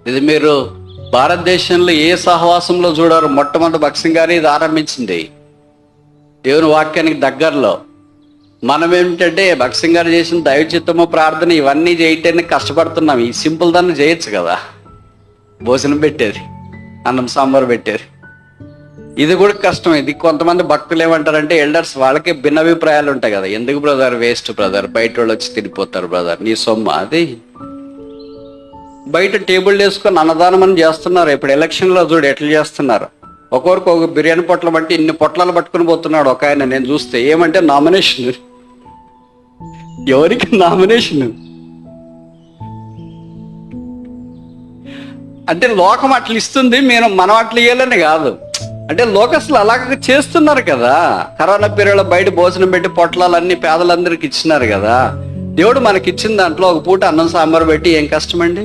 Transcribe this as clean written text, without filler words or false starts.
ఇది మీరు భారతదేశంలో ఏ సహవాసంలో చూడారు? మొట్టమొదటి భక్సింగ్ గారు ఇది ఆరంభించింది దేవుని వాక్యానికి దగ్గరలో. మనం ఏమిటంటే భక్సింగ్ గారు చేసిన దైవ చిత్తము, ప్రార్థన ఇవన్నీ చేయటానికి కష్టపడుతున్నాం. ఈ సింపుల్ దాన్ని చేయొచ్చు కదా, భోజనం పెట్టేది, అన్నం సాంబార్ పెట్టేది. ఇది కూడా కష్టం. ఇది కొంతమంది భక్తులు ఏమంటారంటే, ఎల్డర్స్ వాళ్ళకి భిన్నాభిప్రాయాలు ఉంటాయి కదా. ఎందుకు బ్రదర్, వేస్ట్ బ్రదర్, బయట వాళ్ళు వచ్చి తినిపోతారు బ్రదర్, నీ సొమ్ము అది. బయట టేబుల్ వేసుకొని అన్నదానం అని చేస్తున్నారు. ఇప్పుడు ఎలక్షన్లో చూడు ఎట్లా చేస్తున్నారు. ఒక్కొరికి ఒక బిర్యానీ పొట్ల బట్టి ఇన్ని పొట్లాలు పట్టుకుని పోతున్నాడు ఒక ఆయన. నేను చూస్తే ఏమంటే నామినేషన్. ఎవరికి నామినేషన్? అంటే లోకం అట్లా ఇస్తుంది, మనం అట్లా ఇవ్వాలని కాదు. అంటే లోకస్తులు అలాగ చేస్తున్నారు కదా. కరోనా పీరియడ్లో బయట భోజనం పెట్టి పొట్లాలన్నీ పేదలందరికీ ఇచ్చినారు కదా. దేవుడు మనకి ఇచ్చిన దాంట్లో ఒక పూట అన్నం సాంబార్ పెట్టి ఏం కష్టమండి?